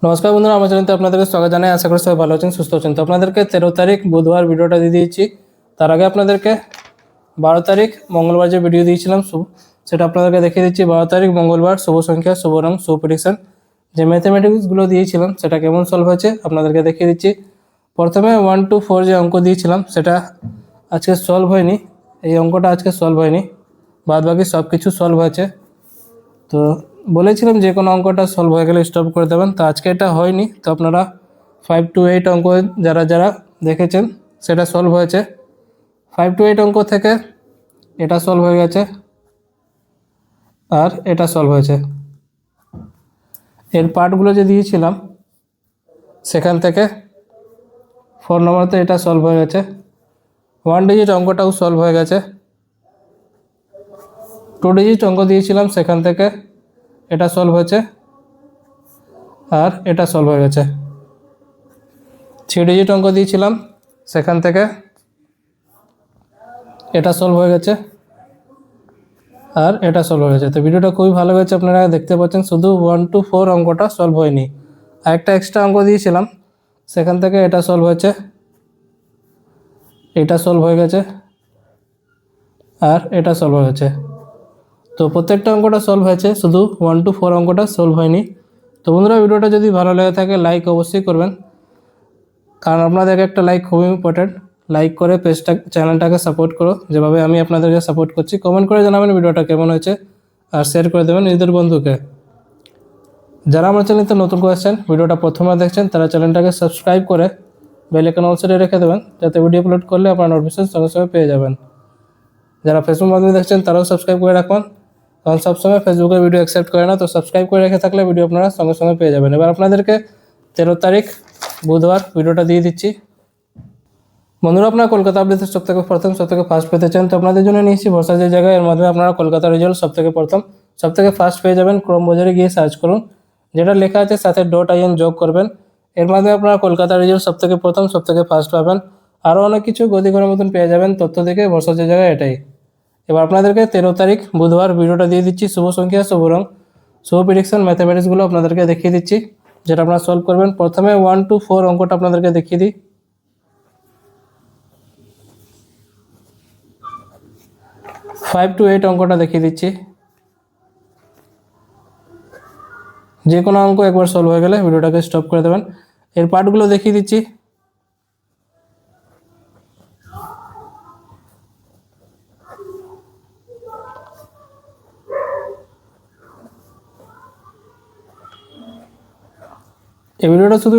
নমস্কার বন্ধুরা, আমার চ্যানেলে আপনাদেরকে স্বাগত জানাই। আশা করি সবাই ভালো আছেন, সুস্থ আছেন। তো আপনাদেরকে 13 তারিখ বুধবার ভিডিওটা দিয়ে দিয়েছি। তার আগে আপনাদেরকে 12 তারিখ মঙ্গলবার যে ভিডিও দিয়েছিলাম সেটা আপনাদেরকে দেখিয়ে দিচ্ছি। 12 তারিখ মঙ্গলবার শুভ সংখ্যা, শুভ রং, শুভ প্রেডিকশন যে ম্যাথমেটিক্সগুলো দিয়েছিলাম সেটা কেমন সলভ হয়েছে আপনাদেরকে দেখিয়ে দিচ্ছি। প্রথমে 1 to 4 যে অঙ্ক দিয়েছিলাম সেটা আজকে সলভ হয়নি। এই অঙ্কটা আজকে সলভ হয়নি, বাদ বাকি সব কিছু সলভ হয়েছে। তো বলেছিলাম যে কোনো অঙ্কটা সলভ হয়ে গেলে স্টপ করে দেবেন। তো আজকে এটা হয়নি, তো আপনারা 5 to 8 অঙ্ক যারা যারা দেখেছেন সেটা সলভ হয়েছে। 5 to 8 অঙ্ক থেকে এটা সলভ হয়ে গেছে আর এটা সলভ হয়েছে। এর পার্টগুলো যে দিয়েছিলাম সেখান থেকে 4 নম্বরতে এটা সলভ হয়ে গেছে। 1 ডিজিট অঙ্কটাও সলভ হয়ে গেছে। 2 ডিজিট অঙ্ক দিয়েছিলাম সেখান থেকে এটা সলভ হয়েছে আর এটা সলভ হয়ে গেছে। 3 ডিজিট অঙ্ক দিয়েছিলাম সেখান থেকে এটা সলভ হয়ে গেছে আর এটা সলভ হয়ে গেছে। তো ভিডিওটা খুবই ভালো হয়েছে, আপনারা দেখতে পাচ্ছেন। শুধু 1 to 4 অঙ্কটা সলভ হয়নি, আর একটা এক্সট্রা অঙ্ক দিয়েছিলাম সেখান থেকে এটা সলভ হয়েছে, এটা সলভ হয়ে গেছে আর এটা সলভ হয়ে গেছে। তো প্রত্যেকটা অঙ্কটা সলভ হয়েছে, শুধু 1 to 4 অঙ্কটা সলভ হয়নি। তো বন্ধুরা, ভিডিওটা যদি ভালো লেগে থাকে লাইক অবশ্যই করবেন, কারণ আপনাদের একটা লাইক খুবই ইম্পর্টেন্ট। লাইক করে চ্যানেলটাকে সাপোর্ট করো, যেভাবে আমি আপনাদেরকে সাপোর্ট করছি। কমেন্ট করে জানাবেন ভিডিওটা কেমন হয়েছে আর শেয়ার করে দেবেন নিজেদের বন্ধুকে। যারা আমার চ্যানেলতে নতুন করে আসছেন, ভিডিওটা প্রথমে দেখছেন, তারা চ্যানেলটাকে সাবস্ক্রাইব করে বেল আইকন অল সেটে রেখে দেবেন, যাতে ভিডিও আপলোড করলে আপনার নোটিফিকেশন সঙ্গে সঙ্গে পেয়ে যাবেন। যারা ফেসবুক মাধ্যমে দেখছেন তারাও সাবস্ক্রাইব করে রাখুন, কারণ সবসময় ফেসবুকের ভিডিও অ্যাকসেপ্ট করে না। তো সাবস্ক্রাইব করে রেখে থাকলে ভিডিও আপনারা সঙ্গে সঙ্গে পেয়ে যাবেন। এবার আপনাদেরকে 13 তারিখ বুধবার ভিডিওটা দিয়ে দিচ্ছি। বন্ধুরা, আপনারা কলকাতা আপডেটের সবথেকে প্রথম সবথেকে ফার্স্ট পেতে চান, তো আপনাদের জন্য নিয়েছি ভরসা যে জায়গায়। এর মাধ্যমে আপনারা কলকাতা রেজাল্ট সবথেকে প্রথম সবথেকে ফার্স্ট পেয়ে যাবেন। ক্রোম বাজারে গিয়ে সার্চ করুন, যেটা লেখা আছে সাথে .in যোগ করবেন। এর মাধ্যমে আপনারা কলকাতা রেজাল্ট সবথেকে প্রথম সবথেকে ফার্স্ট পাবেন। আরও অনেক কিছু গদিঘরের মতন পেয়ে যাবেন তথ্য থেকে। ভরসা যে জায়গায় এটাই। এবার আপনাদেরকে 13 তারিখ বুধবার ভিডিওটা দিয়ে দিচ্ছি। শুভ সংখ্যা, শুভ রং, শুভ প্রেডিকশন ম্যাথমেটিক্সগুলো আপনাদেরকে দেখিয়ে দিচ্ছি, যেটা আপনারা সলভ করবেন। প্রথমে 1 to 4 অঙ্কটা আপনাদেরকে দেখিয়ে দিই। 5 to 8 অঙ্কটা দেখিয়ে দিচ্ছি। যে কোনো অঙ্ক একবার সলভ হয়ে গেলে ভিডিওটাকে স্টপ করে দেবেন। এর পার্টগুলো দেখিয়ে দিচ্ছি। এই ভিডিওটা শুধু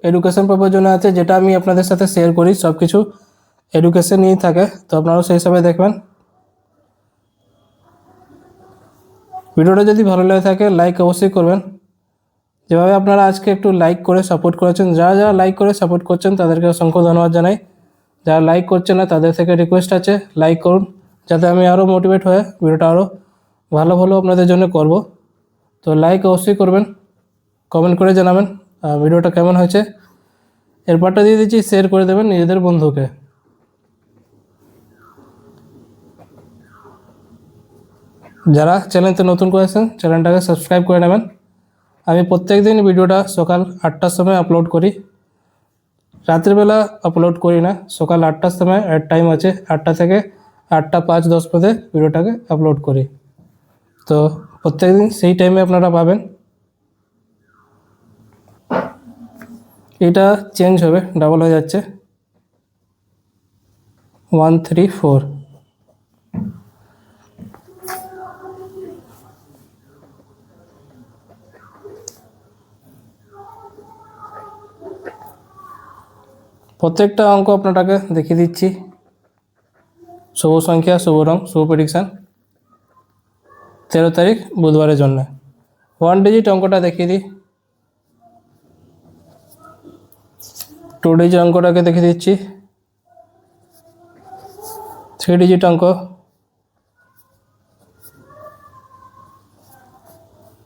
এডুকেশন পারপার জন্য আছে, যেটা আমি আপনাদের সাথে শেয়ার করি সব কিছু এডুকেশন নিয়েই থাকে, তো আপনারাও সেই হিসাবে দেখবেন। ভিডিওটা যদি ভালো লেগে থাকে লাইক অবশ্যই করবেন, যেভাবে আপনারা আজকে একটু লাইক করে সাপোর্ট করেছেন। যারা যারা লাইক করে সাপোর্ট করছেন তাদেরকে অসংখ্য ধন্যবাদ জানাই। যারা লাইক করছেন না তাদের থেকে রিকোয়েস্ট আছে লাইক করুন, যাতে আমি আরও মোটিভেট হয়ে ভিডিওটা আরও ভালো ভালো আপনাদের জন্য করব। তো লাইক অবশ্যই করবেন, কমেন্ট করে জানাবেন ভিডিওটা কেমন হয়েছে। এরপরটা দিয়ে দিচ্ছি, শেয়ার করে দেবেন নিজেদের বন্ধুকে। যারা চ্যানেলতে নতুন করেছেন চ্যানেলটাকে সাবস্ক্রাইব করে নেবেন। আমি প্রত্যেক দিন ভিডিওটা সকাল 8টার সময় আপলোড করি, রাত্রিবেলা আপলোড করি না। সকাল 8টার সময় অ্যাড টাইম আছে, 8টা থেকে 8টা 5-10 মধ্যে ভিডিওটাকে আপলোড করি। তো প্রত্যেকদিন সেই টাইমে আপনারা পাবেন। এটা চেঞ্জ হবে, ডাবল হয়ে যাচ্ছে 134। প্রত্যেকটা অঙ্ক আপনাটাকে দেখিয়ে দিচ্ছি। শুভ সংখ্যা, শুভ রং, শুভ প্রেডিকশান 13 তারিখ বুধবারের জন্য। 1 ডিজিট অঙ্কটা দেখিয়ে দিই। 2 ডিজিট অঙ্কটাকে দেখিয়ে দিচ্ছি। 3 ডিজিট অঙ্ক,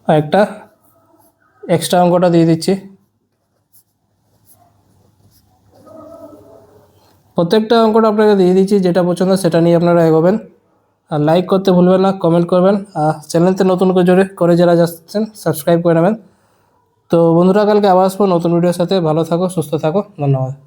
আর একটা এক্সট্রা অঙ্কটা দিয়ে দিচ্ছি। প্রত্যেকটা অঙ্কটা আপনাকে দিয়ে দিচ্ছি, যেটা পছন্দ সেটা নিয়ে আপনারা এগোবেন। আর লাইক করতে ভুলবেন না, কমেন্ট করবেন। আর চ্যানেলতে নতুন করে যারা যাচ্ছেন সাবস্ক্রাইব করে নেবেন। তো বন্ধুরা কালকে আবার আসবো নতুন ভিডিওর সাথে। ভালো থাকো, সুস্থ থাকো, ধন্যবাদ।